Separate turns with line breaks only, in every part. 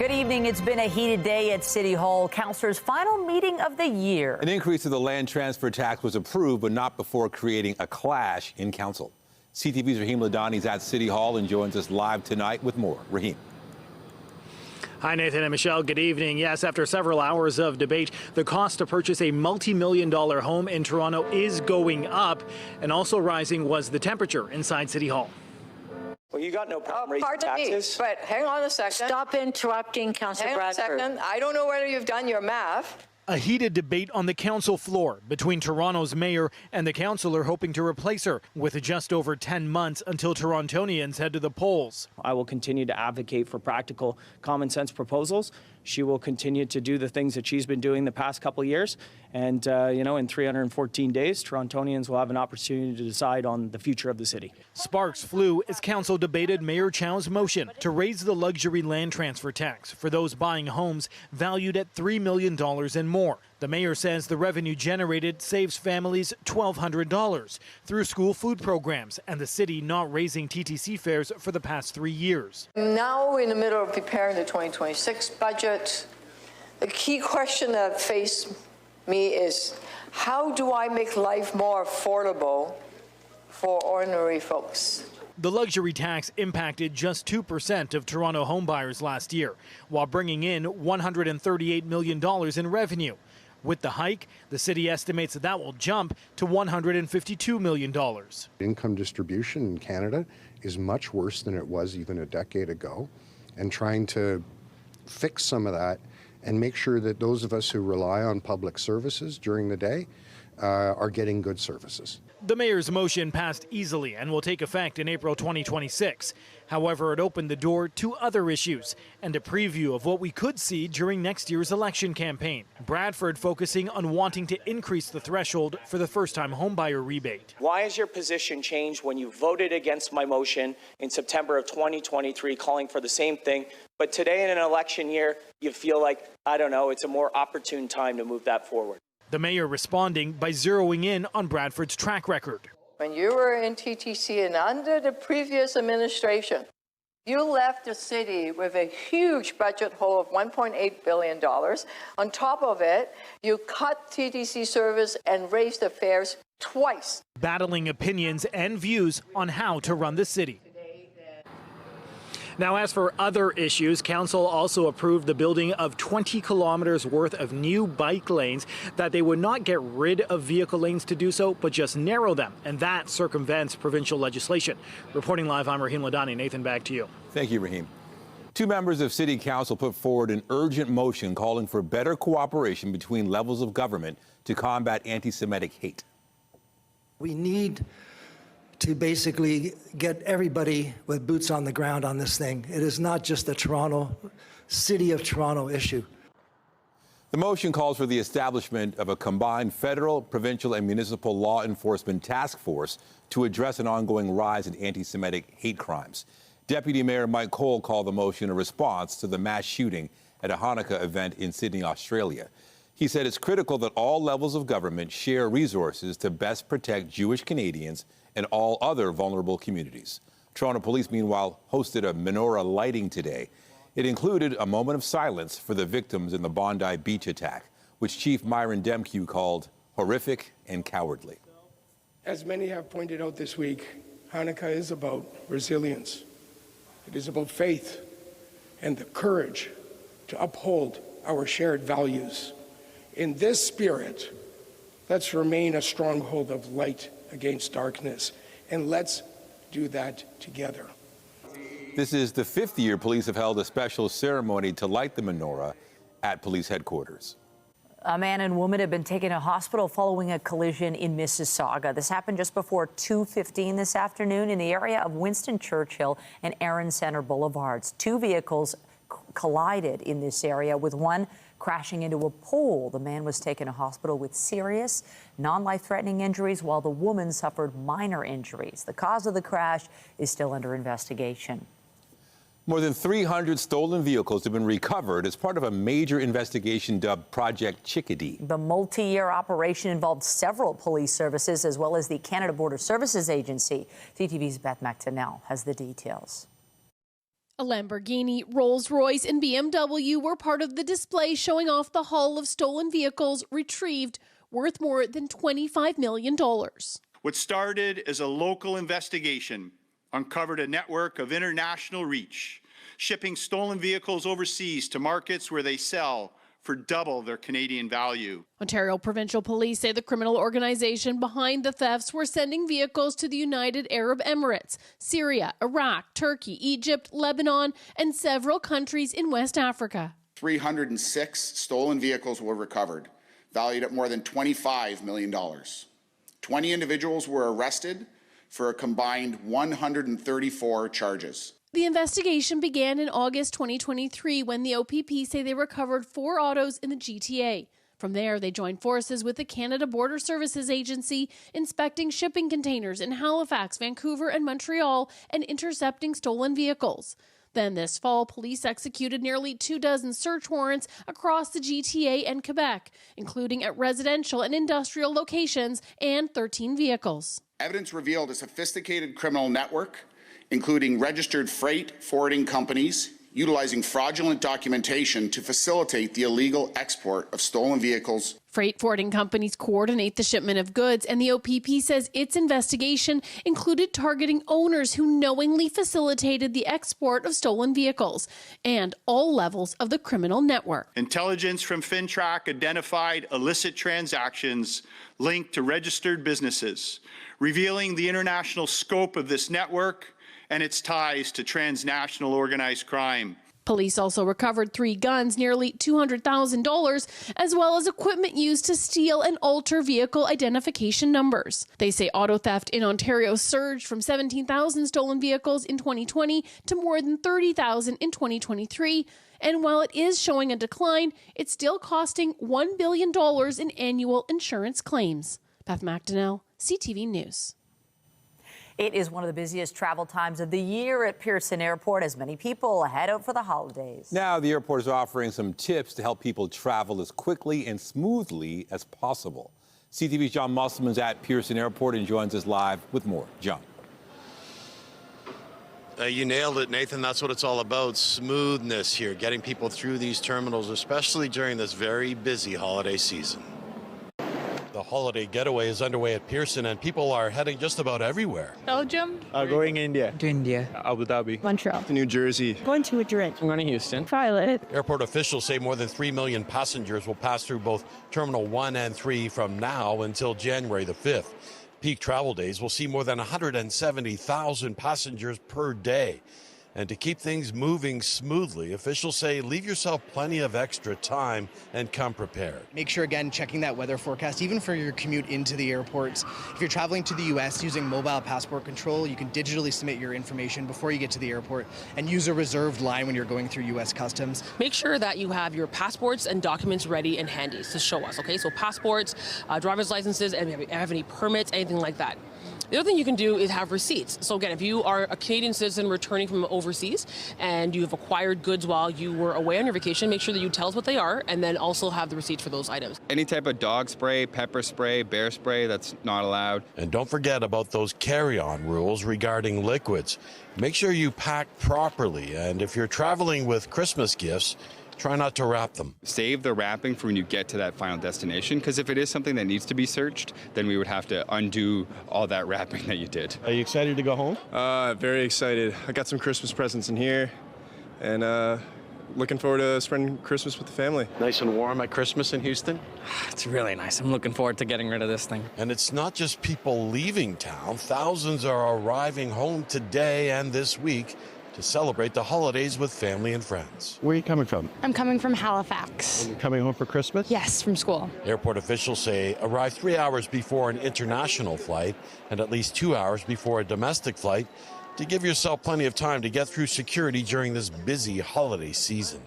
Good evening. It's been a heated day at City Hall. Councillors' final meeting of the year. An increase of the land transfer tax was approved, but not before creating a clash in council. CTV's Rahim Ladhani is at City Hall and joins us live tonight with more. Rahim.
Hi, Nathan and Michelle. Good evening. Yes, after several hours of debate, the cost to purchase a multi-million-dollar home in Toronto is going up, and also rising was the temperature inside City Hall.
Well, you got no problem raising taxes.
But hang on a second.
Stop interrupting, Councillor Bradford.
Hang on a second. I don't know whether you've done your math.
A heated debate on the council floor between Toronto's mayor and the councillor hoping to replace her, with just over 10 months until Torontonians head to the polls.
I will continue to advocate for practical, common sense proposals. She will continue to do the things that she's been doing the past couple of years. And, in 314 days, Torontonians will have an opportunity to decide on the future of the city.
Sparks flew as council debated Mayor Chow's motion to raise the luxury land transfer tax for those buying homes valued at $3 million and more. The mayor says the revenue generated saves families $1,200 through school food programs and the city not raising TTC fares for the past 3 years.
Now we're in the middle of preparing the 2026 budget. The key question that faces me is, how do I make life more affordable for ordinary folks?
The luxury tax impacted just 2% of Toronto homebuyers last year, while bringing in $138 million in revenue. With the hike, the city estimates that will jump to $152 million.
Income distribution in Canada is much worse than it was even a decade ago, and trying to fix some of that and make sure that those of us who rely on public services during the day are getting good services.
The mayor's motion passed easily and will take effect in April 2026. However, it opened the door to other issues and a preview of what we could see during next year's election campaign. Bradford focusing on wanting to increase the threshold for the first-time homebuyer rebate.
Why has your position changed when you voted against my motion in September of 2023 calling for the same thing, but today in an election year, you feel like, I don't know, it's a more opportune time to move that forward?
The mayor responding by zeroing in on Bradford's track record.
When you were in TTC and under the previous administration, you left the city with a huge budget hole of $1.8 billion. On top of it, you cut TTC service and raised the fares twice.
Battling opinions and views on how to run the city. Now, as for other issues, council also approved the building of 20 kilometers worth of new bike lanes, that they would not get rid of vehicle lanes to do so, but just narrow them. And that circumvents provincial legislation. Reporting live, I'm Rahim Ladhani. Nathan, back to you.
Thank you, Rahim. Two members of City Council put forward an urgent motion calling for better cooperation between levels of government to combat anti-Semitic hate.
We need to basically get everybody with boots on the ground on this thing. It is not just a City of Toronto issue.
The motion calls for the establishment of a combined federal, provincial, and municipal law enforcement task force to address an ongoing rise in anti-Semitic hate crimes. Deputy Mayor Mike Cole called the motion a response to the mass shooting at a Hanukkah event in Sydney, Australia. He said it's critical that all levels of government share resources to best protect Jewish Canadians and all other vulnerable communities. Toronto Police, meanwhile, hosted a menorah lighting today. It included a moment of silence for the victims in the Bondi Beach attack, which Chief Myron Demkew called horrific and cowardly.
As many have pointed out this week, Hanukkah is about resilience. It is about faith and the courage to uphold our shared values. In this spirit, let's remain a stronghold of light against darkness, and let's do that together.
This is the 5th year police have held a special ceremony to light the menorah at police headquarters.
A man and woman have been taken to hospital following a collision in Mississauga. This happened just before 2:15 this afternoon in the area of Winston Churchill and Aaron Center Boulevards. Two vehicles collided in this area, with one crashing into a pole. The man was taken to hospital with serious, non-life-threatening injuries, while the woman suffered minor injuries. The cause of the crash is still under investigation.
More than 300 stolen vehicles have been recovered as part of a major investigation dubbed Project Chickadee.
The multi-year operation involved several police services as well as the Canada Border Services Agency. CTV's Beth McTennell has the details.
A Lamborghini, Rolls-Royce, and BMW were part of the display showing off the haul of stolen vehicles retrieved, worth more than $25 million.
What started as a local investigation uncovered a network of international reach, shipping stolen vehicles overseas to markets where they sell for double their Canadian value.
Ontario Provincial Police say the criminal organization behind the thefts were sending vehicles to the United Arab Emirates, Syria, Iraq, Turkey, Egypt, Lebanon, and several countries in West Africa.
306 stolen vehicles were recovered, valued at more than $25 million. 20 individuals were arrested for a combined 134 charges.
The investigation began in August 2023 when the OPP say they recovered 4 autos in the GTA. From there, they joined forces with the Canada Border Services Agency, inspecting shipping containers in Halifax, Vancouver, and Montreal, and intercepting stolen vehicles. Then this fall, police executed nearly 24 search warrants across the GTA and Quebec, including at residential and industrial locations, and 13 vehicles.
Evidence revealed a sophisticated criminal network, including registered freight forwarding companies utilizing fraudulent documentation to facilitate the illegal export of stolen vehicles.
Freight forwarding companies coordinate the shipment of goods, and the OPP says its investigation included targeting owners who knowingly facilitated the export of stolen vehicles and all levels of the criminal network.
Intelligence from FinTrack identified illicit transactions linked to registered businesses, revealing the international scope of this network and its ties to transnational organized crime.
Police also recovered 3 guns, nearly $200,000, as well as equipment used to steal and alter vehicle identification numbers. They say auto theft in Ontario surged from 17,000 stolen vehicles in 2020 to more than 30,000 in 2023. And while it is showing a decline, it's still costing $1 billion in annual insurance claims. Beth McDonnell, CTV News.
It is one of the busiest travel times of the year at Pearson Airport as many people head out for the holidays.
Now, the airport is offering some tips to help people travel as quickly and smoothly as possible. CTV's John Musselman's at Pearson Airport and joins us live with more. John.
You nailed it, Nathan. That's what it's all about. Smoothness here, getting people through these terminals, especially during this very busy holiday season. The holiday getaway is underway at Pearson, and people are heading just about everywhere.
Belgium.
Going India.
To India.
Abu Dhabi.
Montreal.
To New Jersey.
Going to Madrid.
I'm going to Houston.
Violet.
Airport officials say more than 3 million passengers will pass through both Terminal 1 and 3 from now until January the 5th. Peak travel days will see more than 170,000 passengers per day. And to keep things moving smoothly, officials say leave yourself plenty of extra time and come prepared.
Make sure, again, checking that weather forecast, even for your commute into the airports. If you're traveling to the U.S. using mobile passport control, you can digitally submit your information before you get to the airport and use a reserved line when you're going through U.S. Customs.
Make sure that you have your passports and documents ready and handy to show us, okay? So passports, driver's licenses, and if you have any permits, anything like that. The other thing you can do is have receipts. So again, if you are a Canadian citizen returning from overseas and you have acquired goods while you were away on your vacation, make sure that you tell us what they are and then also have the receipts for those items.
Any type of dog spray, pepper spray, bear spray, that's not allowed.
And don't forget about those carry-on rules regarding liquids. Make sure you pack properly, and if you're traveling with Christmas gifts, try not to wrap them.
Save the wrapping for when you get to that final destination, because if it is something that needs to be searched, then we would have to undo all that wrapping that you did.
Are you excited to go home? Very excited. I got some Christmas presents in here, and looking forward to spending Christmas with the family.
Nice and warm at Christmas in Houston?
It's really nice. I'm looking forward to getting rid of this thing.
And it's not just people leaving town. Thousands are arriving home today and this week to celebrate the holidays with family and friends.
Where are you coming from?
I'm coming from Halifax.
You're coming home for Christmas?
Yes, from school.
Airport officials say arrive 3 hours before an international flight and at least 2 hours before a domestic flight to give yourself plenty of time to get through security during this busy holiday season.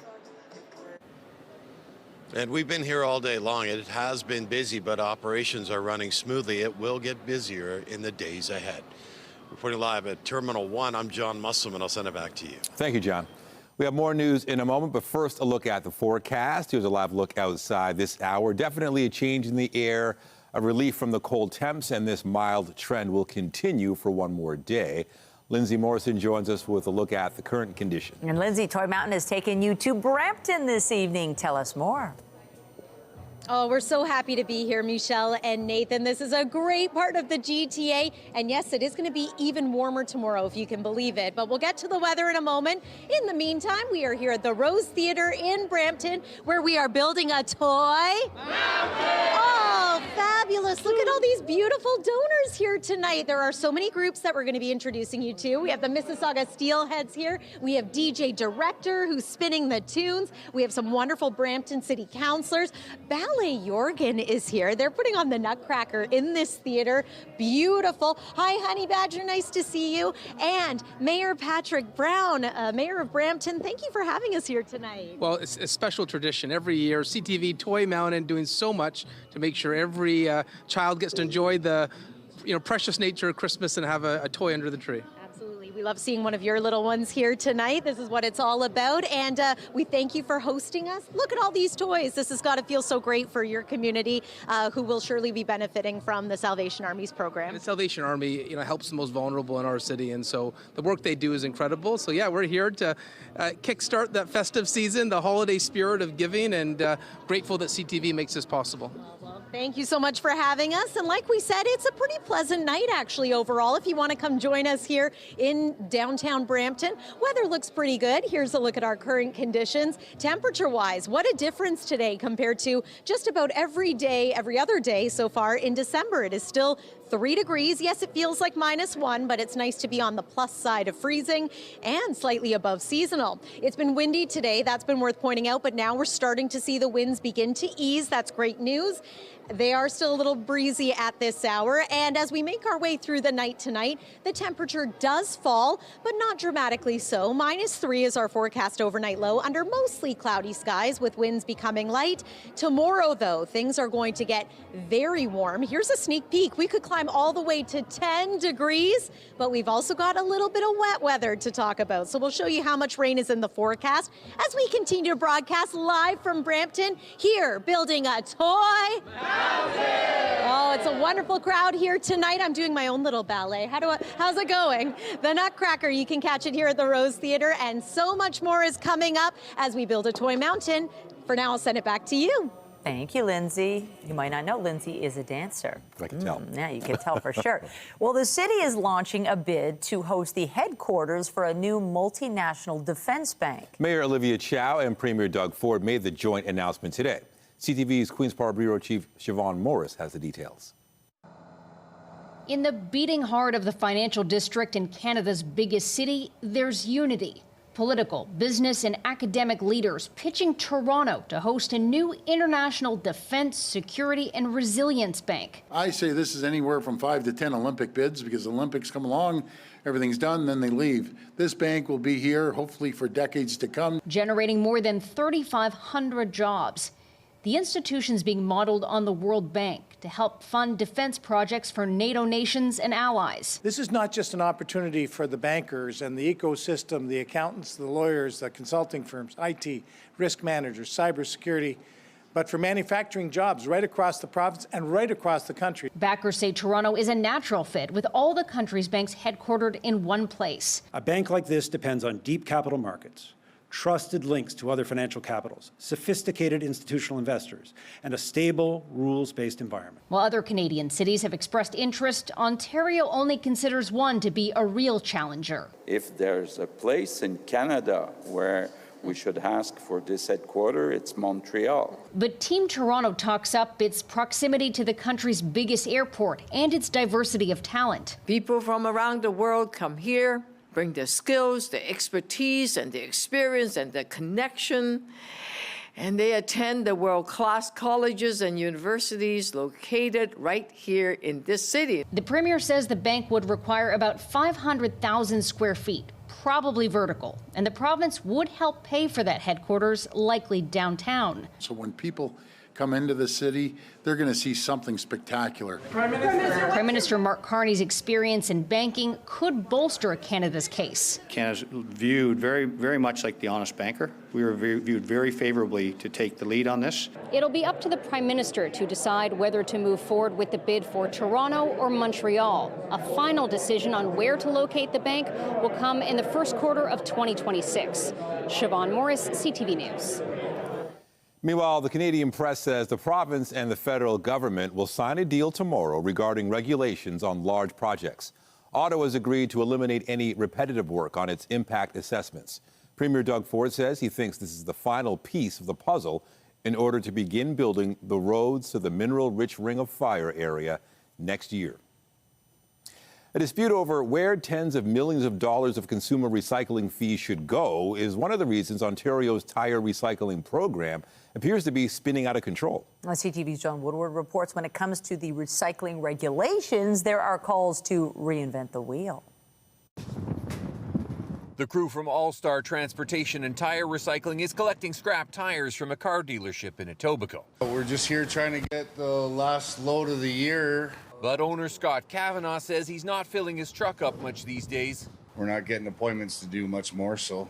And we've been here all day long. It has been busy, but operations are running smoothly. It will get busier in the days ahead. Reporting live at Terminal 1, I'm John Musselman. I'll send it back to you.
Thank you, John. We have more news in a moment, but first a look at the forecast. Here's a live look outside this hour. Definitely a change in the air, a relief from the cold temps, and this mild trend will continue for one more day. Lindsay Morrison joins us with a look at the current condition.
And Lindsay, Toy Mountain has taken you to Brampton this evening. Tell us more.
Oh, we're so happy to be here, Michelle and Nathan. This is a great part of the GTA. And yes, it is going to be even warmer tomorrow, if you can believe it. But we'll get to the weather in a moment. In the meantime, we are here at the Rose Theatre in Brampton, where we are building a toy mountain. Oh, fabulous. Look at all these beautiful donors here tonight. There are so many groups that we're going to be introducing you to. We have the Mississauga Steelheads here. We have DJ Director who's spinning the tunes. We have some wonderful Brampton City Councillors. Ballet Jorgen is here. They're putting on the Nutcracker in this theater. Beautiful. Hi, Honey Badger. Nice to see you. And Mayor Patrick Brown, Mayor of Brampton, thank you for having us here tonight.
Well, it's a special tradition. Every year, CTV Toy Mountain doing so much to make sure every child gets to enjoy the precious nature of Christmas and have a toy under the tree.
Absolutely. We love seeing one of your little ones here tonight. This is what it's all about. And we thank you for hosting us. Look at all these toys. This has got to feel so great for your community, who will surely be benefiting from the Salvation Army's program.
The Salvation Army, helps the most vulnerable in our city. And so the work they do is incredible. So yeah, we're here to kickstart that festive season, the holiday spirit of giving, and grateful that CTV makes this possible.
Thank you so much for having us. And like we said, it's a pretty pleasant night, actually, overall. If you want to come join us here in downtown Brampton, weather looks pretty good. Here's a look at our current conditions. Temperature-wise, what a difference today compared to just about every other day so far in December. It is still 3 degrees. Yes, it feels like -1, but it's nice to be on the plus side of freezing and slightly above seasonal. It's been windy today. That's been worth pointing out, but now we're starting to see the winds begin to ease. That's great news. They are still a little breezy at this hour, and as we make our way through the night tonight, the temperature does fall, but not dramatically so. -3 is our forecast overnight low under mostly cloudy skies with winds becoming light. Tomorrow, though, things are going to get very warm. Here's a sneak peek. We could climb all the way to 10 degrees, but we've also got a little bit of wet weather to talk about. So we'll show you how much rain is in the forecast as we continue to broadcast live from Brampton, here building a toy mountain. Oh, it's a wonderful crowd here tonight. I'm doing my own little ballet. How's it going? The Nutcracker, you can catch it here at the Rose Theatre, and so much more is coming up as we build a toy mountain. For now, I'll send it back to you.
Thank you, Lindsay. You might not know Lindsay is a dancer.
I can tell.
Yeah, you can tell for sure. Well, the city is launching a bid to host the headquarters for a new multinational defense bank.
Mayor Olivia Chow and Premier Doug Ford made the joint announcement today. CTV's Queen's Park Bureau Chief Siobhan Morris has the details.
In the beating heart of the financial district in Canada's biggest city, there's unity. Political, business, and academic leaders pitching Toronto to host a new international defense, security, and resilience bank.
I say this is anywhere from 5 to 10 Olympic bids, because the Olympics come along, everything's done, then they leave. This bank will be here, hopefully, for decades to come.
Generating more than 3,500 jobs. The institution's being modeled on the World Bank to help fund defense projects for NATO nations and allies.
This is not just an opportunity for the bankers and the ecosystem, the accountants, the lawyers, the consulting firms, IT, risk managers, cybersecurity, but for manufacturing jobs right across the province and right across the country.
Backers say Toronto is a natural fit with all the country's banks headquartered in one place.
A bank like this depends on deep capital markets, trusted links to other financial capitals, sophisticated institutional investors, and a stable, rules-based environment.
While other Canadian cities have expressed interest, Ontario only considers one to be a real challenger.
If there's a place in Canada where we should ask for this headquarters, it's Montreal.
But Team Toronto talks up its proximity to the country's biggest airport and its diversity of talent.
People from around the world come here, bring their skills, their expertise, and their experience, and their connection, and they attend the world-class colleges and universities located right here in this city.
The Premier says the bank would require about 500,000 square feet, probably vertical, and the province would help pay for that headquarters, likely downtown.
So when people come into the city, they're going to see something spectacular.
Prime Minister Mark Carney's experience in banking could bolster Canada's case.
Canada's viewed very much like the honest banker. We were viewed very favorably to take the lead on this.
It'll be up to the Prime Minister to decide whether to move forward with the bid for Toronto or Montreal. A final decision on where to locate the bank will come in the first quarter of 2026. Siobhan Morris, CTV News.
Meanwhile, the Canadian press says the province and the federal government will sign a deal tomorrow regarding regulations on large projects. Ottawa's agreed to eliminate any repetitive work on its impact assessments. Premier Doug Ford says he thinks this is the final piece of the puzzle in order to begin building the roads to the mineral-rich Ring of Fire area next year. A dispute over where tens of millions of dollars of consumer recycling fees should go is one of the reasons Ontario's tire recycling program appears to be spinning out of control.
CTV's John Woodward reports when it comes to the recycling regulations, there are calls to reinvent the wheel.
The crew from All-Star Transportation and Tire Recycling is collecting scrap tires from a car dealership in Etobicoke.
We're just here trying to get the last load of the year.
But owner Scott Kavanaugh says he's not filling his truck up much these days.
We're not getting appointments to do much more, so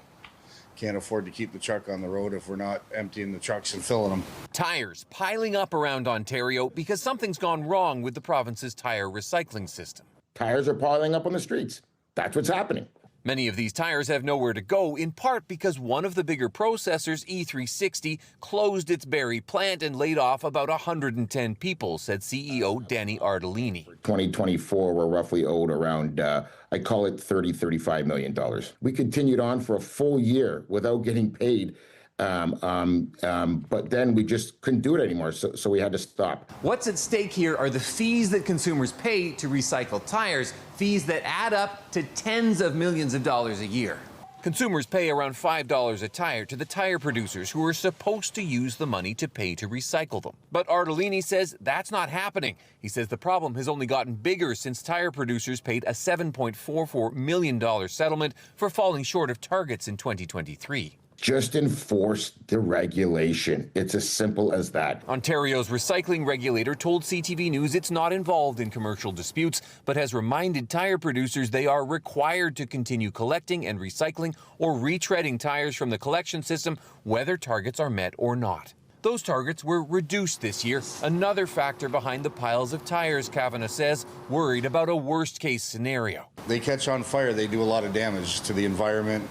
can't afford to keep the truck on the road if we're not emptying the trucks and filling them.
Tires piling up around Ontario because something's gone wrong with the province's tire recycling system.
Tires are piling up on the streets. That's what's happening.
Many of these tires have nowhere to go, in part because one of the bigger processors, E360, closed its Barrie plant and laid off about 110 people, said CEO Danny Ardolini.
2024, we're roughly owed around, I call it $35 million. We continued on for a full year without getting paid. But then we just couldn't do it anymore, so we had to stop.
What's at stake here are the fees that consumers pay to recycle tires, fees that add up to tens of millions of dollars a year.
Consumers pay around $5 a tire to the tire producers who are supposed to use the money to pay to recycle them. But Ardolini says that's not happening. He says the problem has only gotten bigger since tire producers paid a $7.44 million settlement for falling short of targets in 2023.
Just enforce the regulation. It's as simple as that.
Ontario's recycling regulator told CTV News it's not involved in commercial disputes, but has reminded tire producers they are required to continue collecting and recycling or retreading tires from the collection system, whether targets are met or not. Those targets were reduced this year, another factor behind the piles of tires, Kavanaugh says, worried about a worst-case scenario.
They catch on fire, they do a lot of damage to the environment.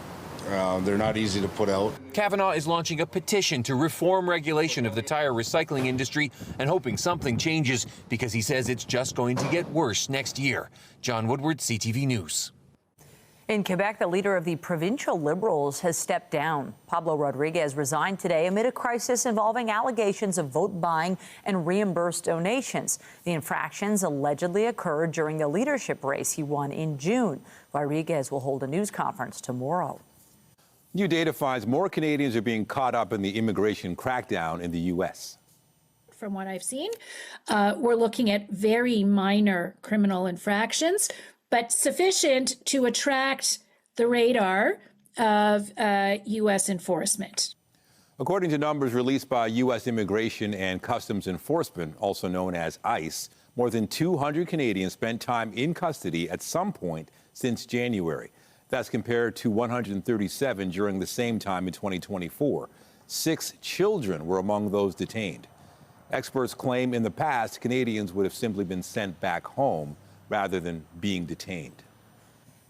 They're not easy to put out.
Kavanaugh is launching a petition to reform regulation of the tire recycling industry and hoping something changes because he says it's just going to get worse next year. John Woodward, CTV News.
In Quebec, the leader of the provincial Liberals has stepped down. Pablo Rodriguez resigned today amid a crisis involving allegations of vote buying and reimbursed donations. The infractions allegedly occurred during the leadership race he won in June. Rodriguez will hold a news conference tomorrow.
New data finds more Canadians are being caught up in the immigration crackdown in the U.S.
From what I've seen, we're looking at very minor criminal infractions, but sufficient to attract the radar of U.S. enforcement.
According to numbers released by U.S. Immigration and Customs Enforcement, also known as ICE, more than 200 Canadians spent time in custody at some point since January. That's compared to 137 during the same time in 2024. 6 children were among those detained. Experts claim in the past, Canadians would have simply been sent back home rather than being detained.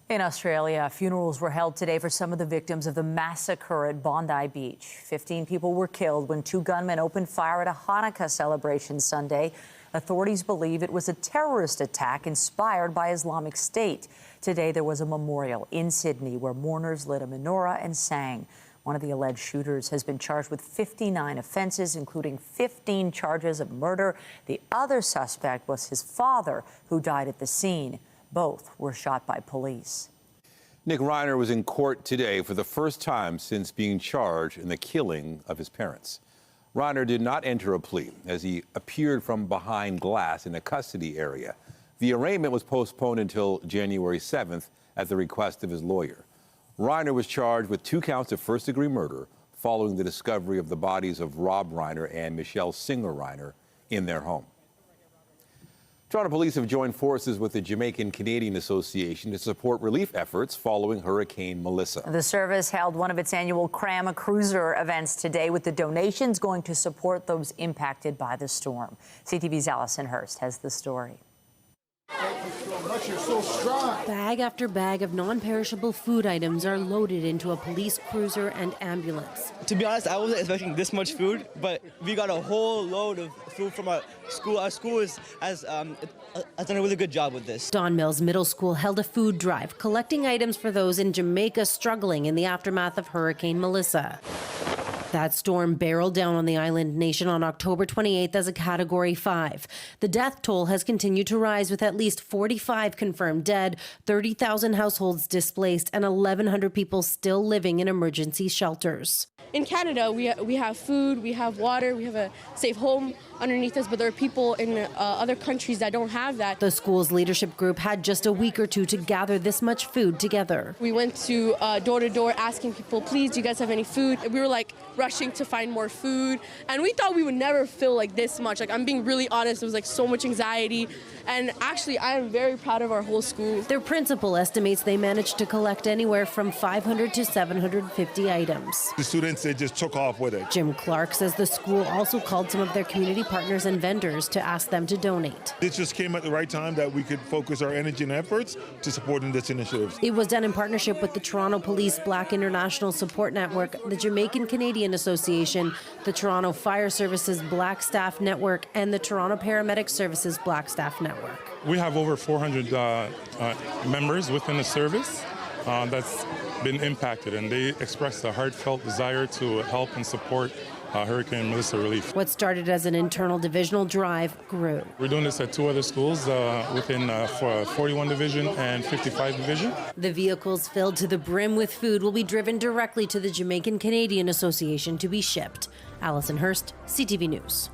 In Australia, funerals were held today for some of the victims of the massacre at Bondi Beach. 15 people were killed when 2 gunmen opened fire at a Hanukkah celebration Sunday. Authorities believe it was a terrorist attack inspired by Islamic State. Today, there was a memorial in Sydney where mourners lit a menorah and sang. One of the alleged shooters has been charged with 59 offenses, including 15 charges of murder. The other suspect was his father, who died at the scene. Both were shot by police.
Nick Reiner was in court today for the first time since being charged in the killing of his parents. Reiner did not enter a plea as he appeared from behind glass in a custody area. The arraignment was postponed until January 7th at the request of his lawyer. Reiner was charged with 2 counts of first-degree murder, following the discovery of the bodies of Rob Reiner and Michelle Singer Reiner in their home. Toronto police have joined forces with the Jamaican Canadian Association to support relief efforts following Hurricane Melissa.
The service held one of its annual Cram a Cruiser events today, with the donations going to support those impacted by the storm. CTV's Allison Hurst has the story.
Thank you so much. You're so strong.
Bag after bag of non-perishable food items are loaded into a police cruiser and ambulance.
To be honest, I wasn't expecting this much food, but we got a whole load of food from our school. Our school has done a really good job with this.
Don Mills Middle School held a food drive, collecting items for those in Jamaica struggling in the aftermath of Hurricane Melissa. That storm barreled down on the island nation on October 28th as a Category 5. The death toll has continued to rise, with at least 45 confirmed dead, 30,000 households displaced, and 1,100 people still living in emergency shelters.
In Canada, we have food, we have water, we have a safe home underneath us, but there are people in other countries that don't have that.
The school's leadership group had just a week or two to gather this much food together.
We went to door to door asking people, please, do you guys have any food? We were like rushing to find more food, and we thought we would never feel like this much. Like, I'm being really honest, it was like so much anxiety, and actually I am very proud of our whole school.
Their principal estimates they managed to collect anywhere from 500 to 750 items.
The students, they just took off with it.
Jim Clark says the school also called some of their community partners and vendors to ask them to donate.
It just came at the right time that we could focus our energy and efforts to supporting this initiative.
It was done in partnership with the Toronto Police Black International Support Network, the Jamaican Canadian Association, the Toronto Fire Services Black Staff Network, and the Toronto Paramedic Services Black Staff Network.
We have over 400 members within the service that's been impacted, and they expressed a heartfelt desire to help and support Hurricane Melissa relief.
What started as an internal divisional drive grew.
We're doing this at 2 other schools within 41 Division and 55 Division.
The vehicles filled to the brim with food will be driven directly to the Jamaican Canadian Association to be shipped. Allison Hurst, CTV News.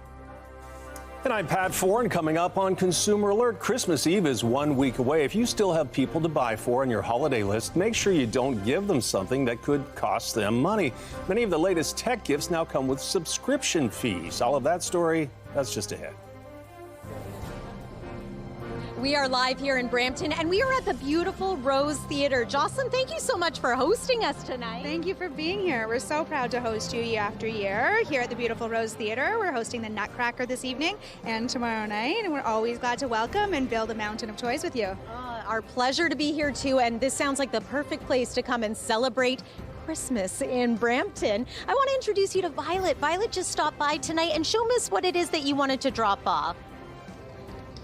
And I'm Pat Foran. Coming up on Consumer Alert, Christmas Eve is 1 week away. If you still have people to buy for on your holiday list, make sure you don't give them something that could cost them money. Many of the latest tech gifts now come with subscription fees. All of that story, that's just ahead.
We are live here in Brampton, and we are at the beautiful Rose Theatre. Jocelyn, thank you so much for hosting us tonight.
Thank you for being here. We're so proud to host you year after year here at the beautiful Rose Theatre. We're hosting the Nutcracker this evening and tomorrow night, and we're always glad to welcome and build a mountain of toys with you.
Our pleasure to be here, too, and this sounds like the perfect place to come and celebrate Christmas in Brampton. I want to introduce you to Violet. Violet just stopped by tonight, and show us what it is that you wanted to drop off.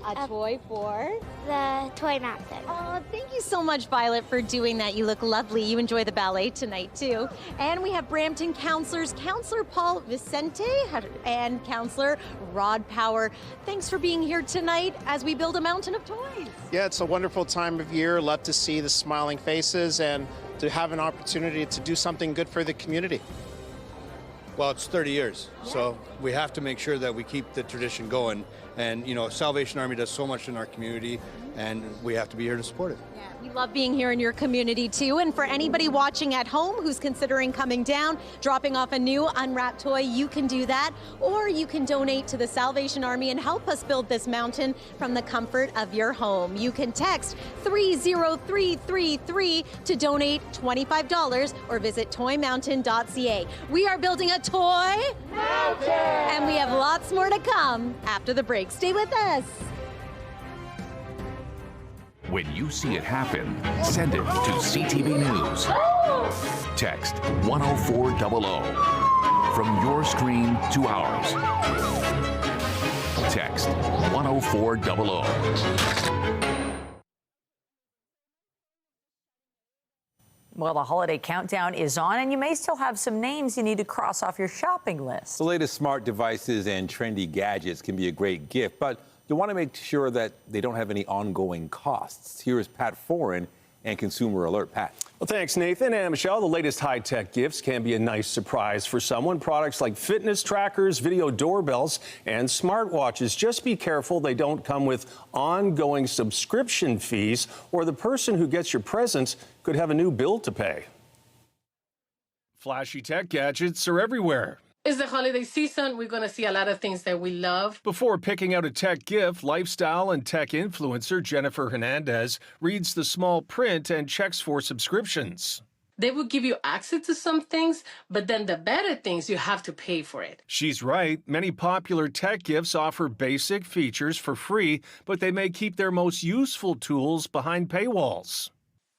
A toy for?
The Toy Mountain.
Oh, thank you so much, Violet, for doing that. You look lovely. You enjoy the ballet tonight, too. And we have Brampton councillors, Councillor Paul Vicente and Councillor Rod Power. Thanks for being here tonight as we build a mountain of toys.
Yeah, it's a wonderful time of year. Love to see the smiling faces and to have an opportunity to do something good for the community.
Well, it's 30 years, so we have to make sure that we keep the tradition going. And, you know, Salvation Army does so much in our community, and we have to be here to support it.
Yeah, we love being here in your community, too. And for anybody watching at home who's considering coming down, dropping off a new unwrapped toy, you can do that. Or you can donate to the Salvation Army and help us build this mountain from the comfort of your home. You can text 30333 to donate $25 or visit toymountain.ca. We are building a toy mountain, and we have lots more to come after the break. Stay with us.
When you see it happen, send it to CTV News. Text 10400. From your screen to ours. Text 10400.
Well, the holiday countdown is on, and you may still have some names you need to cross off your shopping list.
The latest smart devices and trendy gadgets can be a great gift, but you want to make sure that they don't have any ongoing costs. Here is Pat Foran and Consumer Alert. Pat.
Well, thanks, Nathan and Michelle. The latest high-tech gifts can be a nice surprise for someone. Products like fitness trackers, video doorbells, and smartwatches. Just be careful they don't come with ongoing subscription fees, or the person who gets your presents could have a new bill to pay. Flashy tech gadgets are everywhere.
It's the holiday season. We're going to see a lot of things that we love.
Before picking out a tech gift, lifestyle and tech influencer Jennifer Hernandez reads the small print and checks for subscriptions.
They will give you access to some things, but then the better things, you have to pay for it.
She's right. Many popular tech gifts offer basic features for free, but they may keep their most useful tools behind paywalls.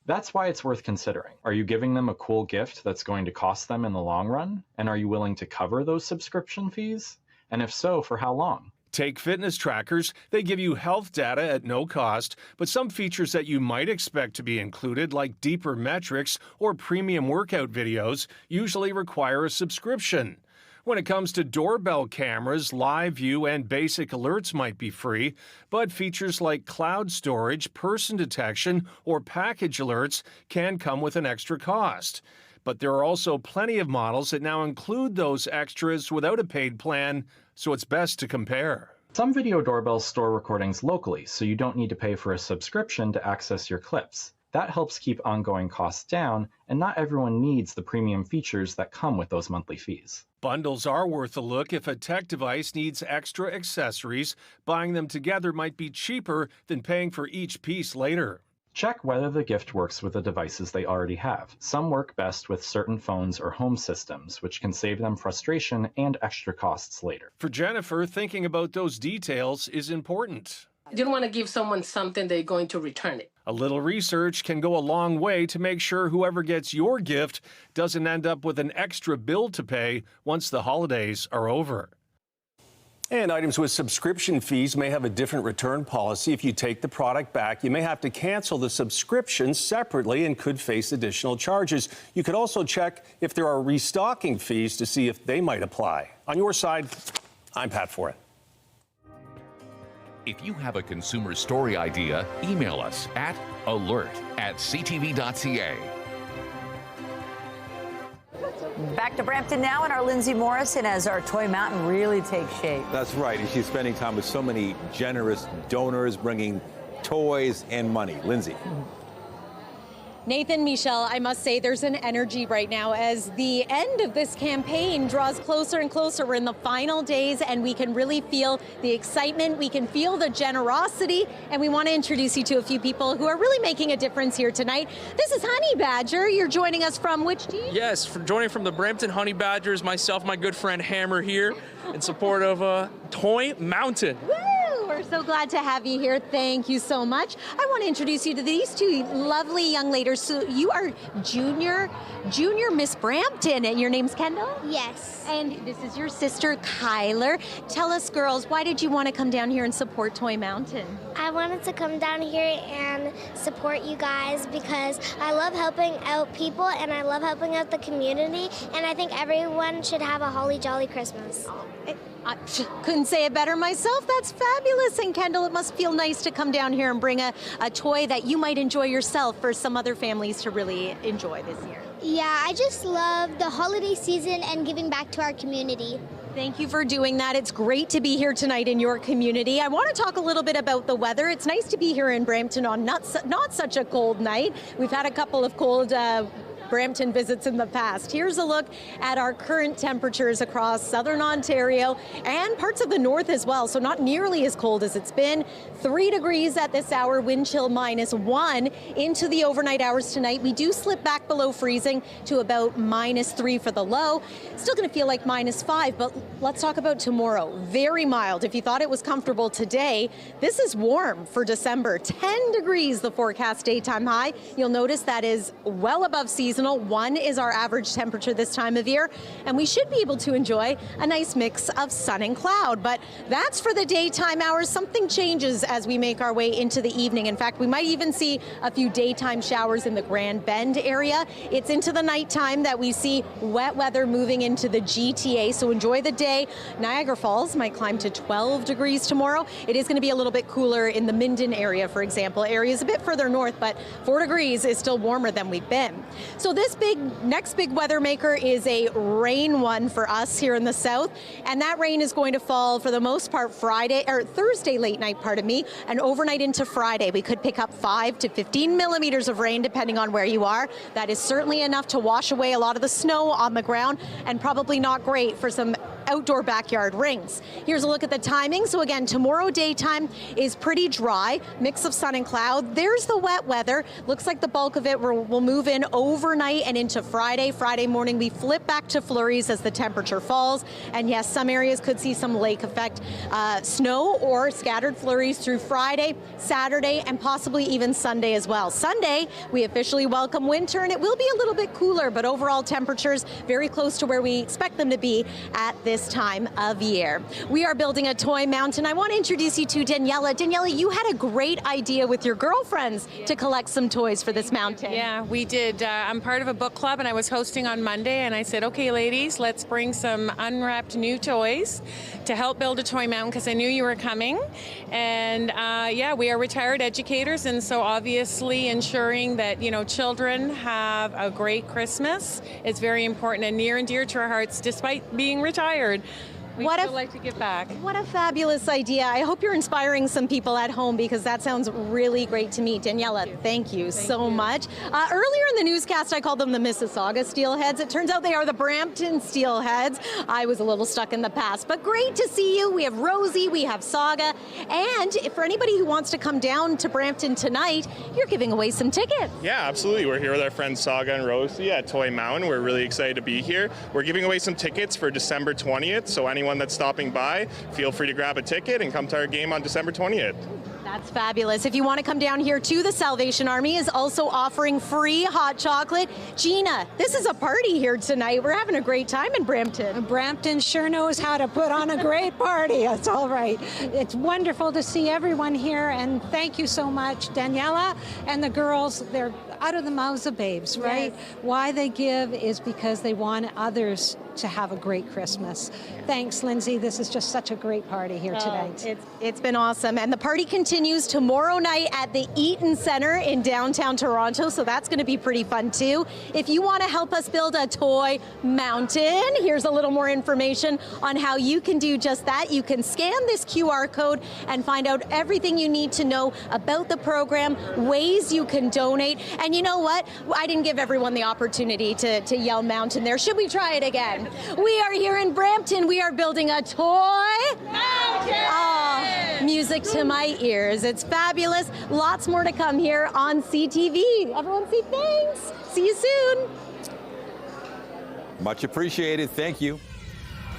That's why it's worth considering. Are you giving them a cool gift that's going to cost them in the long run? And are you willing to cover those subscription fees? And if so, for how long?
Take fitness trackers. They give you health data at no cost, but some features that you might expect to be included, like deeper metrics or premium workout videos, usually require a subscription. When it comes to doorbell cameras, live view and basic alerts might be free, but features like cloud storage, person detection, or package alerts can come with an extra cost. But there are also plenty of models that now include those extras without a paid plan, so it's best to compare.
Some video doorbells store recordings locally, so you don't need to pay for a subscription to access your clips. That helps keep ongoing costs down, and not everyone needs the premium features that come with those monthly fees.
Bundles are worth a look if a tech device needs extra accessories. Buying them together might be cheaper than paying for each piece later.
Check whether the gift works with the devices they already have. Some work best with certain phones or home systems, which can save them frustration and extra costs later.
For Jennifer, thinking about those details is important.
You don't want to give someone something they're going to return it.
A little research can go a long way to make sure whoever gets your gift doesn't end up with an extra bill to pay once the holidays are over. And items with subscription fees may have a different return policy. If you take the product back, you may have to cancel the subscription separately and could face additional charges. You could also check if there are restocking fees to see if they might apply. On your side, I'm Pat Foran.
If you have a consumer story idea, email us at alert@ctv.ca.
Back to Brampton now, and our Lindsay Morrison as our Toy Mountain really takes shape.
That's right, and she's spending time with so many generous donors, bringing toys and money. Lindsay.
Nathan, Michelle, I must say there's an energy right now as the end of this campaign draws closer and closer. We're in the final days and we can really feel the excitement. We can feel the generosity, and we want to introduce you to a few people who are really making a difference here tonight. This is Honey Badger. You're joining us from which team?
Yes, joining from the Brampton Honey Badgers, myself, my good friend Hammer here in support of Toy Mountain.
Woo! We're so glad to have you here. Thank you so much. I want to introduce you to these two lovely young ladies. So you are junior Miss Brampton, and your name's Kendall?
Yes.
And this is your sister, Kyler. Tell us, girls, why did you want to come down here and support Toy Mountain?
I wanted to come down here and support you guys because I love helping out people and I love helping out the community, and I think everyone should have a holly jolly Christmas.
I couldn't say it better myself. That's fabulous. And Kendall, it must feel nice to come down here and bring a toy that you might enjoy yourself for some other families to really enjoy this year.
Yeah, I just love the holiday season and giving back to our community.
Thank you for doing that. It's great to be here tonight in your community. I want to talk a little bit about the weather. It's nice to be here in Brampton on not such a cold night. We've had a couple of cold Brampton visits in the past. Here's a look at our current temperatures across southern Ontario and parts of the north as well, so not nearly as cold as it's been. 3 degrees at this hour, wind chill -1 into the overnight hours tonight. We do slip back below freezing to about -3 for the low. Still going to feel like -5, but let's talk about tomorrow. Very mild. If you thought it was comfortable today, this is warm for December. 10 degrees the forecast daytime high. You'll notice that is well above seasonal. 1 is our average temperature this time of year, and we should be able to enjoy a nice mix of sun and cloud. But that's for the daytime hours. Something changes as we make our way into the evening. In fact, we might even see a few daytime showers in the Grand Bend area. It's into the nighttime that we see wet weather moving into the GTA, so enjoy the day. Niagara Falls might climb to 12 degrees tomorrow. It is going to be a little bit cooler in the Minden area, for example. Areas a bit further north, but 4 degrees is still warmer than we've been. So this next big weather maker is a rain one for us here in the south, and that rain is going to fall for the most part Thursday late night, and overnight into Friday. We could pick up 5 to 15 millimeters of rain depending on where you are. That is certainly enough to wash away a lot of the snow on the ground, and probably not great for some outdoor backyard rings. Here's a look at the timing. So again, tomorrow daytime is pretty dry, mix of sun and cloud. There's the wet weather. Looks like the bulk of it will move in overnight and into Friday. Friday morning, we flip back to flurries as the temperature falls. And yes, some areas could see some lake effect snow or scattered flurries through Friday, Saturday, and possibly even Sunday as well. Sunday, we officially welcome winter, and it will be a little bit cooler, but overall temperatures very close to where we expect them to be at this time of year. We are building a toy mountain. I want to introduce you to Daniela. Daniela, you had a great idea with your girlfriends to collect some toys for this mountain.
Yeah, we did. I'm part of a book club, and I was hosting on Monday, and I said, okay, ladies, let's bring some unwrapped new toys to help build a toy mountain, because I knew you were coming. And yeah, we are retired educators, and so obviously ensuring that, children have a great Christmas is very important and near and dear to our hearts, despite being retired. We still like to give back.
What a fabulous idea. I hope you're inspiring some people at home, because that sounds really great to me. Daniela, thank you so much. Earlier in the newscast, I called them the Mississauga Steelheads. It turns out they are the Brampton Steelheads. I was a little stuck in the past, but great to see you. We have Rosie, we have Saga, and for anybody who wants to come down to Brampton tonight, you're giving away some tickets.
Yeah, absolutely. We're here with our friends Saga and Rosie at Toy Mountain. We're really excited to be here. We're giving away some tickets for December 20th, so anyone that's stopping by, feel free to grab a ticket and come to our game on December 20th.
That's fabulous. If you want to come down here too, the Salvation Army is also offering free hot chocolate. Gina, this is a party here tonight. We're having a great time in Brampton.
Brampton sure knows how to put on a great party. That's all right. It's wonderful to see everyone here, and thank you so much, Daniela and the girls. They're out of the mouths of babes, right? Yes. Why they give is because they want others to have a great Christmas. Thanks, Lindsay. This is just such a great party here tonight.
It's been awesome. And the party continues tomorrow night at the Eaton Centre in downtown Toronto, so that's going to be pretty fun too. If you want to help us build a toy mountain, here's a little more information on how you can do just that. You can scan this QR code and find out everything you need to know about the program, ways you can donate. And you know what? I didn't give everyone the opportunity to yell mountain there. Should we try it again? We are here in Brampton. We are building a toy mountain. Oh, music to my ears. It's fabulous. Lots more to come here on CTV. Everyone say thanks. See you soon.
Much appreciated. Thank you.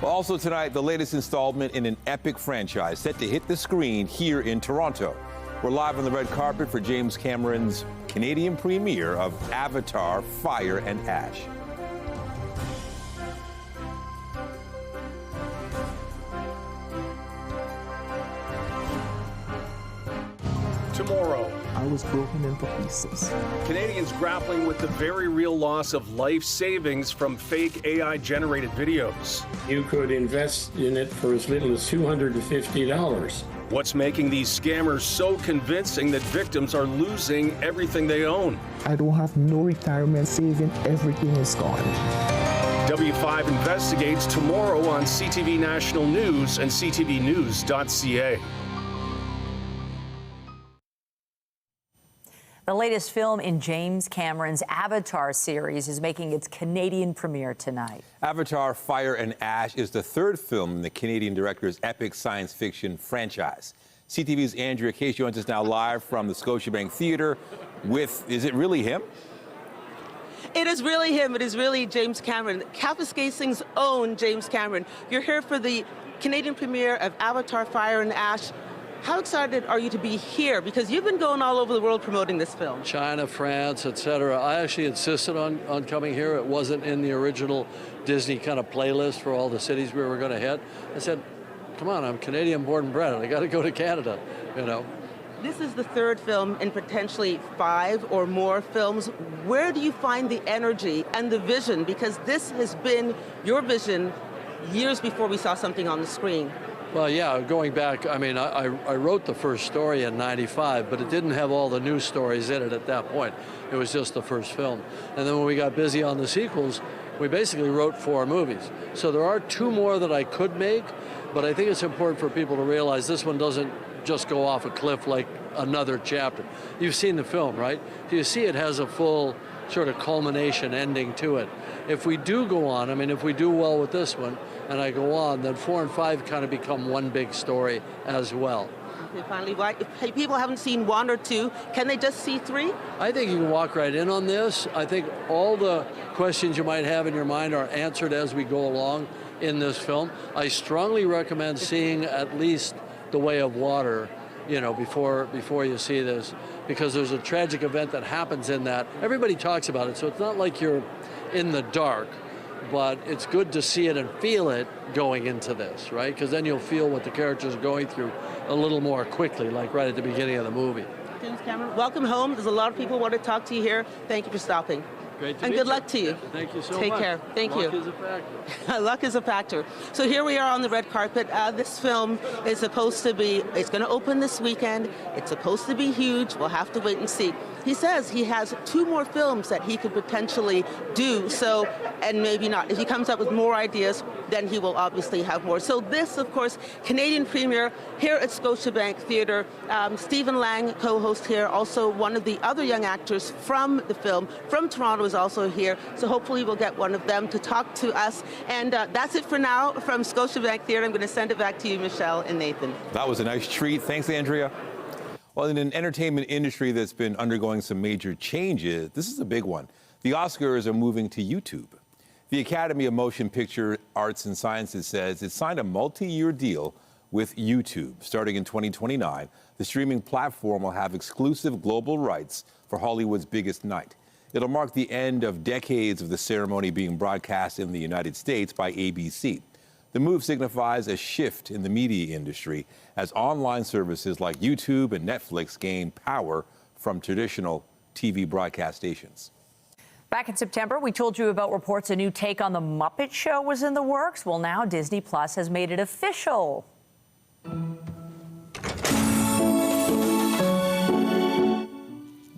Well, also tonight, the latest installment in an epic franchise set to hit the screen here in Toronto. We're live on the red carpet for James Cameron's Canadian premiere of Avatar: Fire and Ash.
Tomorrow,
I was broken into pieces.
Canadians grappling with the very real loss of life savings from fake AI-generated videos.
You could invest in it for as little as $250.
What's making these scammers so convincing that victims are losing everything they own?
I don't have no retirement saving. Everything is gone.
W5 investigates tomorrow on CTV National News and ctvnews.ca.
The latest film in James Cameron's Avatar series is making its Canadian premiere tonight.
Avatar: Fire and Ash is the third film in the Canadian director's epic science fiction franchise. CTV's Andrea Case joins us now live from the Scotiabank Theatre with, is it really him?
It is really him. It is really James Cameron, Kapuskasing's own James Cameron. You're here for the Canadian premiere of Avatar: Fire and Ash. How excited are you to be here? Because you've been going all over the world promoting this film.
China, France, etc. I actually insisted on coming here. It wasn't in the original Disney kind of playlist for all the cities we were going to hit. I said, come on, I'm Canadian born and bred. I got to go to Canada, you know.
This is the third film in potentially 5 or more films. Where do you find the energy and the vision? Because this has been your vision years before we saw something on the screen.
Well, yeah, going back, I mean, I wrote the first story in '95, but it didn't have all the news stories in it at that point. It was just the first film. And then when we got busy on the sequels, we basically wrote 4 movies. So there are 2 more that I could make, but I think it's important for people to realize this one doesn't just go off a cliff like another chapter. You've seen the film, right? You see it has a full sort of culmination ending to it. If we do go on, I mean, if we do well with this one, and I go on, then 4 and 5 kind of become one big story as well.
Okay, finally, if people haven't seen 1 or 2, can they just see 3?
I think you can walk right in on this. I think all the questions you might have in your mind are answered as we go along in this film. I strongly recommend seeing at least The Way of Water, you know, before you see this, because there's a tragic event that happens in that. Everybody talks about it, so it's not like you're in the dark, but it's good to see it and feel it going into this, right? Because then you'll feel what the characters are going through a little more quickly, like right at the beginning of the movie.
James Cameron, welcome home. There's a lot of people who want to talk to you here. Thank you for stopping.
Great to
and
meet
good
you.
luck to you.
Thank you so much.
Take care. Thank you.
Luck is a factor.
Luck is a factor. So here we are on the red carpet. This film is supposed to be, it's going to open this weekend. It's supposed to be huge. We'll have to wait and see. He says he has 2 more films that he could potentially do, so, and maybe not. If he comes up with more ideas, then he will obviously have more. So this, of course, Canadian premiere here at Scotiabank Theatre. Stephen Lang, co-host here, also one of the other young actors from the film, from Toronto, is also here. So hopefully we'll get one of them to talk to us. And that's it for now from Scotiabank Theatre. I'm going to send it back to you, Michelle and Nathan.
That was a nice treat. Thanks, Andrea. Well, in an entertainment industry that's been undergoing some major changes, this is a big one. The Oscars are moving to YouTube. The Academy of Motion Picture Arts and Sciences says it signed a multi-year deal with YouTube. Starting in 2029, the streaming platform will have exclusive global rights for Hollywood's biggest night. It'll mark the end of decades of the ceremony being broadcast in the United States by ABC. The move signifies a shift in the media industry as online services like YouTube and Netflix gain power from traditional TV broadcast stations.
Back in September, we told you about reports a new take on The Muppet Show was in the works. Well, now Disney Plus has made it official.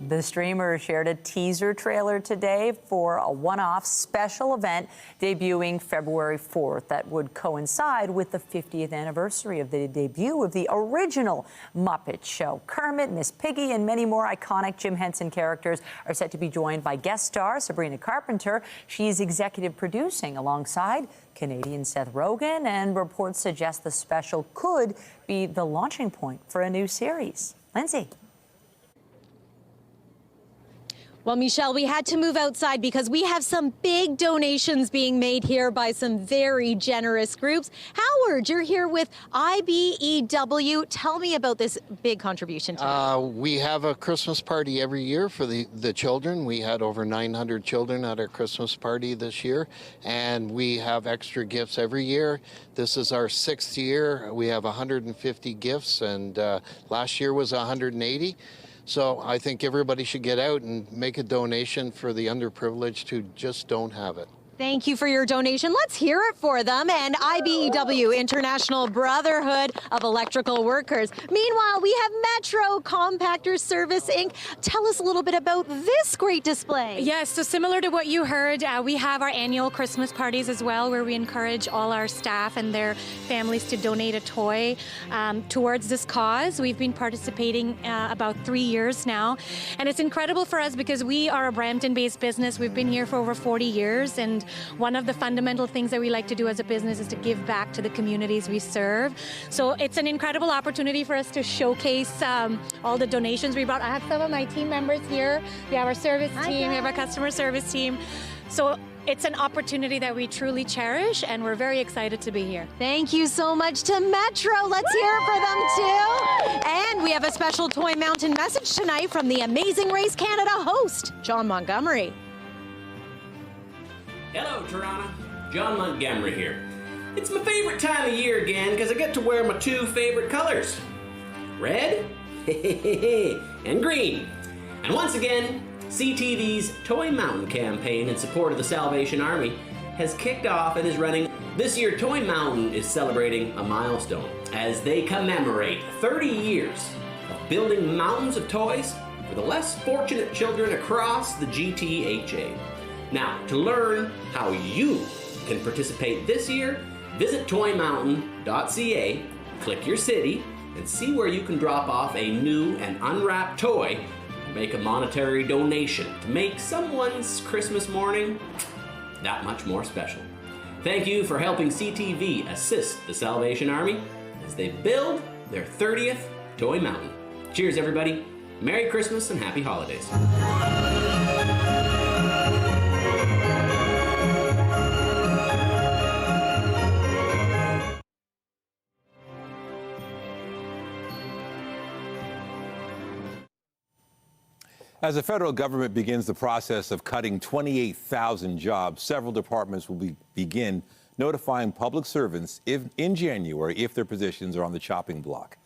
The streamer shared a teaser trailer today for a one-off special event debuting February 4th that would coincide with the 50th anniversary of the debut of the original Muppet Show. Kermit, Miss Piggy, and many more iconic Jim Henson characters are set to be joined by guest star Sabrina Carpenter. She's executive producing alongside Canadian Seth Rogen, and reports suggest the special could be the launching point for a new series. Lindsay.
Well, Michelle, we had to move outside because we have some big donations being made here by some very generous groups. Howard, you're here with IBEW. Tell me about this big contribution today.
We have a Christmas party every year for the children. We had over 900 children at our Christmas party this year, and we have extra gifts every year. This is our 6th year. We have 150 gifts, and last year was 180. So I think everybody should get out and make a donation for the underprivileged who just don't have it.
Thank you for your donation. Let's hear it for them. And IBEW, International Brotherhood of Electrical Workers. Meanwhile, we have Metro Compactor Service Inc. Tell us a little bit about this great display.
Yes, so similar to what you heard, we have our annual Christmas parties as well, where we encourage all our staff and their families to donate a toy towards this cause. We've been participating about 3 years now. And it's incredible for us because we are a Brampton-based business. We've been here for over 40 years. And one of the fundamental things that we like to do as a business is to give back to the communities we serve. So it's an incredible opportunity for us to showcase all the donations we brought. I have some of my team members here. We have our service team, we have our customer service team. So it's an opportunity that we truly cherish, and we're very excited to be here.
Thank you so much to Metro. Let's hear it for them too. And we have a special Toy Mountain message tonight from the Amazing Race Canada host, John Montgomery.
Hello, Toronto. John Montgomery here. It's my favorite time of year again because I get to wear my 2 favorite colors. Red and green. And once again, CTV's Toy Mountain campaign in support of the Salvation Army has kicked off and is running. This year, Toy Mountain is celebrating a milestone as they commemorate 30 years of building mountains of toys for the less fortunate children across the GTHA. Now, to learn how you can participate this year, visit toymountain.ca, click your city, and see where you can drop off a new and unwrapped toy or make a monetary donation to make someone's Christmas morning that much more special. Thank you for helping CTV assist the Salvation Army as they build their 30th Toy Mountain. Cheers, everybody. Merry Christmas and Happy Holidays.
As the federal government begins the process of cutting 28,000 jobs, several departments will begin notifying public servants in January if their positions are on the chopping block.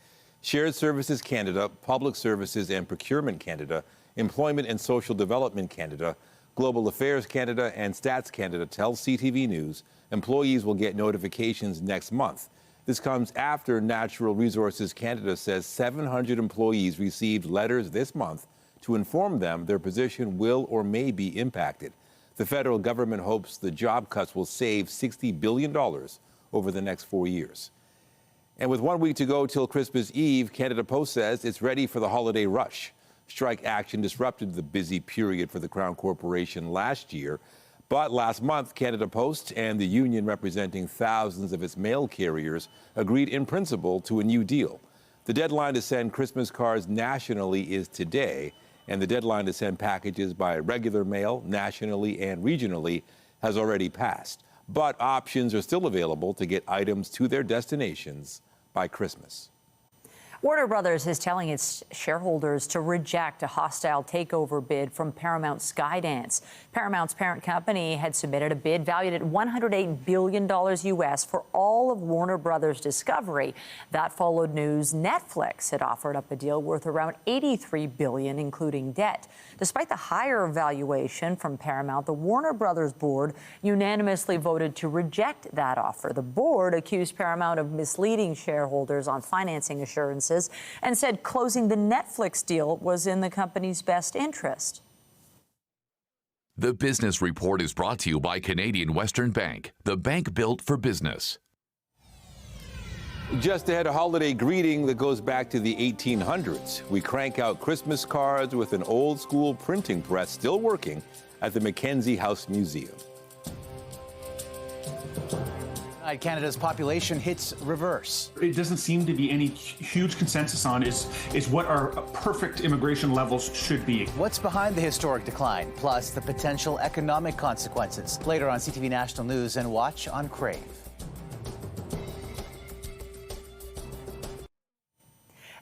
Shared Services Canada, Public Services and Procurement Canada, Employment and Social Development Canada, Global Affairs Canada, and Stats Canada tell CTV News employees will get notifications next month. This comes after Natural Resources Canada says 700 employees received letters this month to inform them their position will or may be impacted. The federal government hopes the job cuts will save $60 billion over the next 4 years. And with 1 week to go till Christmas Eve, Canada Post says it's ready for the holiday rush. Strike action disrupted the busy period for the Crown Corporation last year. But last month, Canada Post and the union representing thousands of its mail carriers agreed in principle to a new deal. The deadline to send Christmas cards nationally is today, and the deadline to send packages by regular mail nationally and regionally has already passed. But options are still available to get items to their destinations by Christmas.
Warner Brothers is telling its shareholders to reject a hostile takeover bid from Paramount Skydance. Paramount's parent company had submitted a bid valued at $108 billion US for all of Warner Brothers Discovery. That followed news Netflix had offered up a deal worth around $83 billion, including debt. Despite the higher valuation from Paramount, the Warner Brothers board unanimously voted to reject that offer. The board accused Paramount of misleading shareholders on financing assurances and said closing the Netflix deal was in the company's best interest.
The Business Report is brought to you by Canadian Western Bank, the bank built for business.
Just ahead, a holiday greeting that goes back to the 1800s. We crank out Christmas cards with an old-school printing press still working at the Mackenzie House Museum.
Canada's population hits reverse.
It doesn't seem to be any huge consensus on is what our perfect immigration levels should be.
What's behind the historic decline, plus the potential economic consequences? Later on CTV National News and watch on Crave.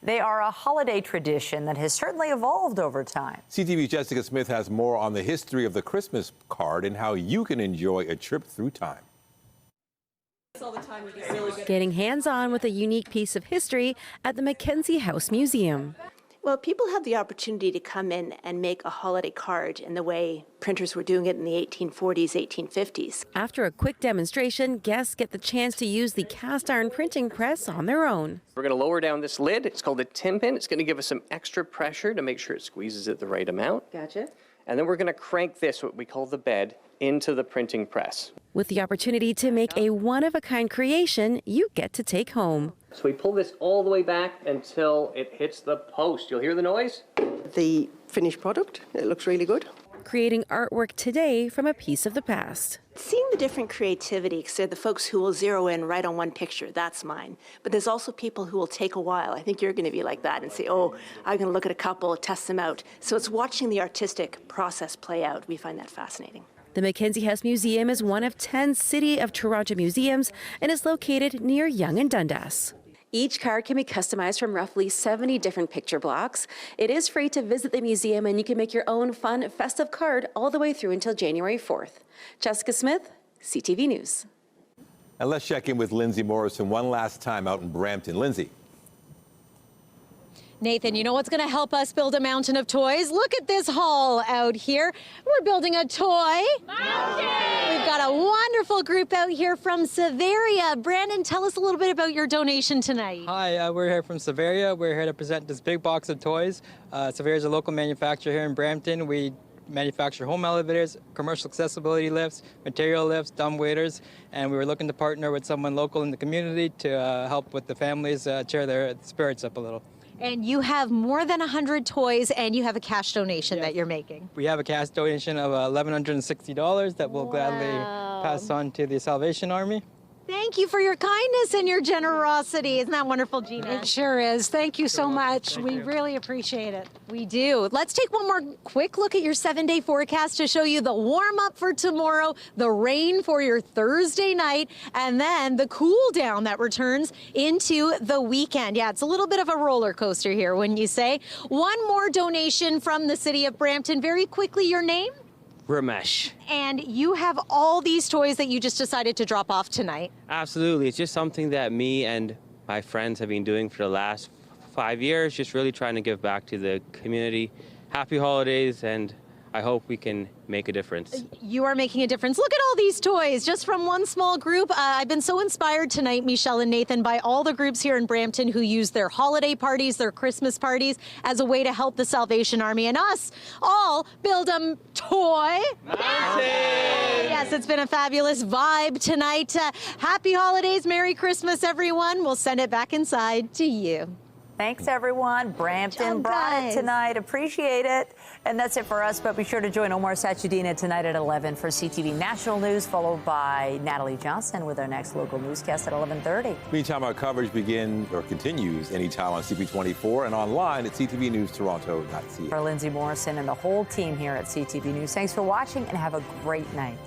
They are a holiday tradition that has certainly evolved over time.
CTV's Jessica Smith has more on the history of the Christmas card and how you can enjoy a trip through time.
Getting hands-on with a unique piece of history at the Mackenzie House Museum.
Well, people have the opportunity to come in and make a holiday card in the way printers were doing it in the 1840s, 1850s.
After a quick demonstration, guests get the chance to use the cast iron printing press on their own.
We're going to lower down this lid. It's called a tin-pin. It's going to give us some extra pressure to make sure it squeezes it the right amount.
Gotcha.
And then we're going to crank this, what we call the bed, into the printing press.
With the opportunity to make a one-of-a-kind creation you get to take home.
So we pull this all the way back until it hits the post. You'll hear the noise?
The finished product, it looks really good.
Creating artwork today from a piece of the past.
Seeing the different creativity, because they're the folks who will zero in right on one picture, that's mine. But there's also people who will take a while. I think you're going to be like that and say, oh, I'm going to look at a couple, test them out. So it's watching the artistic process play out. We find that fascinating.
The Mackenzie House Museum is one of 10 City of Toronto museums and is located near Yonge and Dundas.
Each card can be customized from roughly 70 different picture blocks. It is free to visit the museum and you can make your own fun, festive card all the way through until January 4th. Jessica Smith, CTV News.
And let's check in with Lindsay Morrison one last time out in Brampton. Lindsay.
Nathan, you know what's going to help us build a mountain of toys? Look at this haul out here. We're building a toy mountain. We've got a wonderful group out here from Severia. Brandon, tell us a little bit about your donation tonight.
Hi, we're here from Severia. We're here to present this big box of toys. Severia is a local manufacturer here in Brampton. We manufacture home elevators, commercial accessibility lifts, material lifts, dumbwaiters, and we were looking to partner with someone local in the community to help with the families cheer their spirits up a little.
And you have more than 100 toys, and you have a cash donation that you're making.
We have a cash donation of $1,160 that we'll gladly pass on to the Salvation Army.
Thank you for your kindness and your generosity. Isn't that wonderful, Gina?
It sure is. Thank you so much. We really appreciate it.
We do. Let's take one more quick look at your 7-day forecast to show you the warm up for tomorrow, the rain for your Thursday night, and then the cool down that returns into the weekend. Yeah, it's a little bit of a roller coaster here, wouldn't you say? One more donation from the city of Brampton. Very quickly, your name?
Ramesh.
And you have all these toys that you just decided to drop off tonight.
Absolutely. It's just something that me and my friends have been doing for the last 5 years, just really trying to give back to the community. Happy holidays, and I hope we can make a difference.
You are making a difference. Look at all these toys just from one small group. I've been so inspired tonight, Michelle and Nathan, by all the groups here in Brampton who use their holiday parties, their Christmas parties as a way to help the Salvation Army and us all build a toy mountain. Yes, it's been a fabulous vibe tonight. Happy holidays, Merry Christmas, everyone. We'll send it back inside to you.
Thanks, everyone. Brampton brought it tonight. Appreciate it. And that's it for us. But be sure to join Omar Sachedina tonight at 11 for CTV National News, followed by Natalie Johnson with our next local newscast at 11:30.
Meantime, our coverage continues anytime on CP24 and online at ctvnewstoronto.ca.
For Lindsay Morrison and the whole team here at CTV News, thanks for watching and have a great night.